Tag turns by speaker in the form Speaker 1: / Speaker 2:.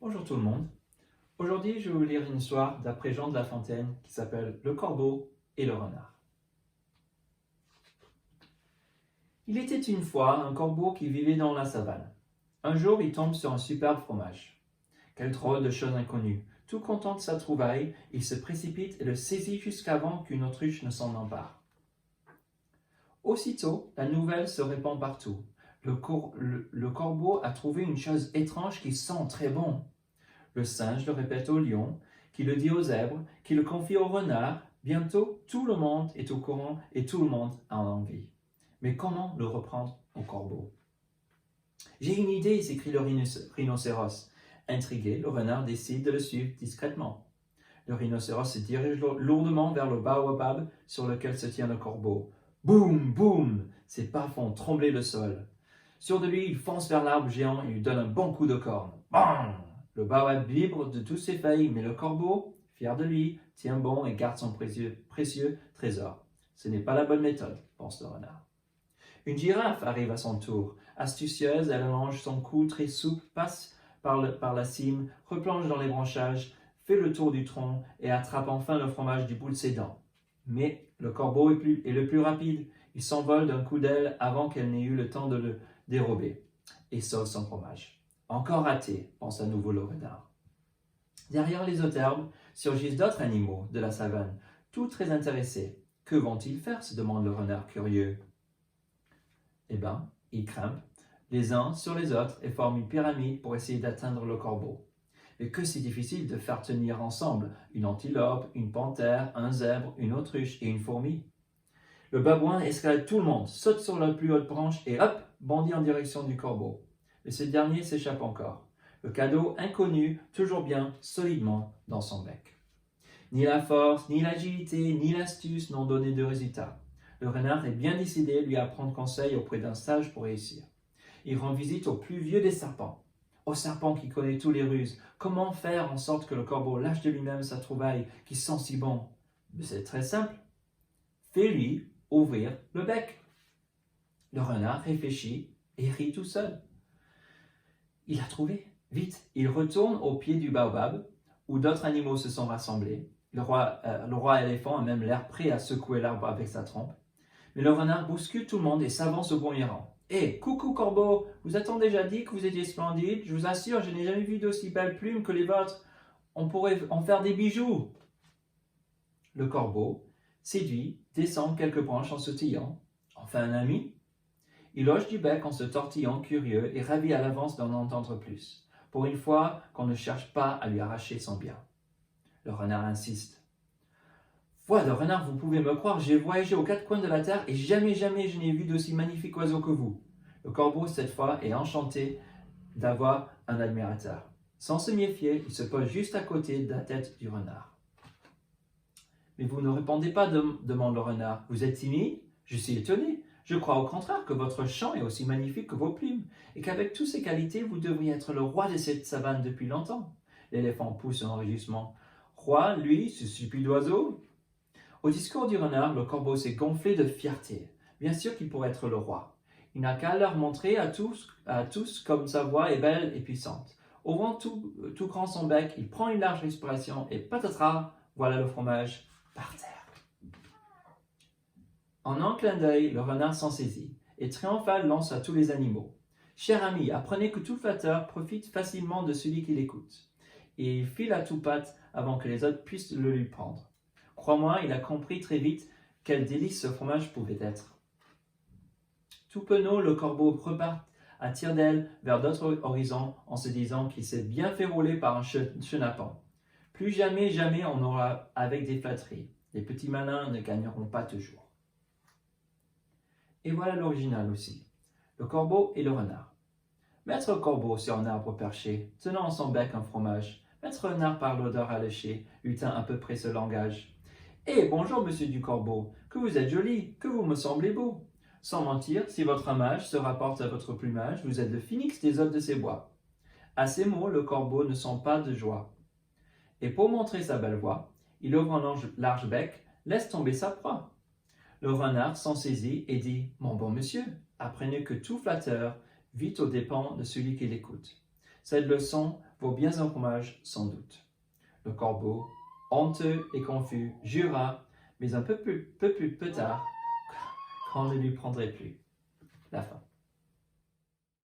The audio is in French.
Speaker 1: Bonjour tout le monde. Aujourd'hui, je vais vous lire une histoire d'après Jean de La Fontaine qui s'appelle Le corbeau et le renard. Il était une fois un corbeau qui vivait dans la savane. Un jour, il tombe sur un superbe fromage. Quel drôle de chose inconnue. Tout content de sa trouvaille, il se précipite et le saisit jusqu'avant qu'une autruche ne s'en empare. Aussitôt, la nouvelle se répand partout. Le corbeau a trouvé une chose étrange qui sent très bon. Le singe le répète au lion, qui le dit au zèbre, qui le confie au renard. Bientôt, tout le monde est au courant et tout le monde en a envie. Mais comment le reprendre au corbeau? J'ai une idée, s'écrie le rhinocéros. Intrigué, le renard décide de le suivre discrètement. Le rhinocéros se dirige lourdement vers le baobab sur lequel se tient le corbeau. Boum, boum, ses pas font trembler le sol. Sûr de lui, il fonce vers l'arbre géant et lui donne un bon coup de corne. Bam! Le baobab vibre de toutes ses feuilles, mais le corbeau, fier de lui, tient bon et garde son précieux trésor. Ce n'est pas la bonne méthode, pense le renard. Une girafe arrive à son tour. Astucieuse, elle allonge son cou très souple, passe par la cime, replonge dans les branchages, fait le tour du tronc et attrape enfin le fromage du bout de ses dents. Mais le corbeau est le plus rapide. Il s'envole d'un coup d'aile avant qu'elle n'ait eu le temps de le dérober et sauve son fromage. Encore raté, pense à nouveau le renard. Derrière les hautes herbes surgissent d'autres animaux de la savane, tous très intéressés. Que vont-ils faire, se demande le renard curieux. Eh bien, ils grimpent les uns sur les autres et forment une pyramide pour essayer d'atteindre le corbeau. Mais que c'est difficile de faire tenir ensemble une antilope, une panthère, un zèbre, une autruche et une fourmi. Le babouin escalade tout le monde, saute sur la plus haute branche et hop, bondit en direction du corbeau. Mais ce dernier s'échappe encore. Le cadeau inconnu, toujours bien, solidement dans son bec. Ni la force, ni l'agilité, ni l'astuce n'ont donné de résultat. Le renard est bien décidé lui à prendre conseil auprès d'un sage pour réussir. Il rend visite au plus vieux des serpents. Au serpent qui connaît tous les ruses, comment faire en sorte que le corbeau lâche de lui-même sa trouvaille qui sent si bon? C'est très simple. Fais-lui ouvrir le bec. Le renard réfléchit et rit tout seul. Il a trouvé. Vite, il retourne au pied du baobab où d'autres animaux se sont rassemblés. Le roi éléphant a même l'air prêt à secouer l'arbre avec sa trompe. Mais le renard bouscule tout le monde et s'avance au premier rang. Hé, coucou corbeau, vous a-t-on déjà dit que vous étiez splendide? Je vous assure, je n'ai jamais vu d'aussi belles plumes que les vôtres. On pourrait en faire des bijoux. Le corbeau, séduit, descend quelques branches en sautillant. Enfin un ami. Il hoche du bec en se tortillant, curieux et ravi à l'avance d'en entendre plus. Pour une fois qu'on ne cherche pas à lui arracher son bien. Le renard insiste. Voix de renard, vous pouvez me croire, j'ai voyagé aux quatre coins de la terre et jamais je n'ai vu d'aussi magnifique oiseau que vous. Le corbeau, cette fois, est enchanté d'avoir un admirateur. Sans se méfier, il se pose juste à côté de la tête du renard. Mais vous ne répondez pas, demande le renard. Vous êtes timide? Je suis étonné. Je crois au contraire que votre chant est aussi magnifique que vos plumes, et qu'avec toutes ces qualités, vous devriez être le roi de cette savane depuis longtemps. L'éléphant pousse un enregistrement. Roi, lui, ce stupide oiseau? Au discours du renard, le corbeau s'est gonflé de fierté. Bien sûr qu'il pourrait être le roi. Il n'a qu'à leur montrer à tous comme sa voix est belle et puissante. Ouvrant tout grand son bec, il prend une large respiration et patatras, voilà le fromage par terre. En un clin d'œil, le renard s'en saisit et triomphal lance à tous les animaux. Cher ami, apprenez que tout flatteur profite facilement de celui qui l'écoute. Et il file à tout pattes avant que les autres puissent le lui prendre. Crois-moi, il a compris très vite quel délice ce fromage pouvait être. Tout penaud, le corbeau repart à tire-d'aile vers d'autres horizons en se disant qu'il s'est bien fait rouler par un chenapan. Plus jamais on n'aura avec des flatteries. Les petits malins ne gagneront pas toujours. Et voilà l'original aussi. Le corbeau et le renard. Maître corbeau sur un arbre perché, tenant en son bec un fromage. Maître renard par l'odeur alléchée, lui tint à peu près ce langage. Eh, bonjour, monsieur du corbeau, que vous êtes joli, que vous me semblez beau. Sans mentir, si votre image se rapporte à votre plumage, vous êtes le phénix des hôtes de ces bois. À ces mots, le corbeau ne sent pas de joie. Et pour montrer sa belle voix, il ouvre un large bec, laisse tomber sa proie. Le renard s'en saisit et dit « Mon bon monsieur, apprenez que tout flatteur vit aux dépens de celui qui l'écoute. Cette leçon vaut bien un hommage sans doute. Le corbeau, honteux et confus, jura, mais un peu plus tard, qu'on ne lui prendrait plus. La fin.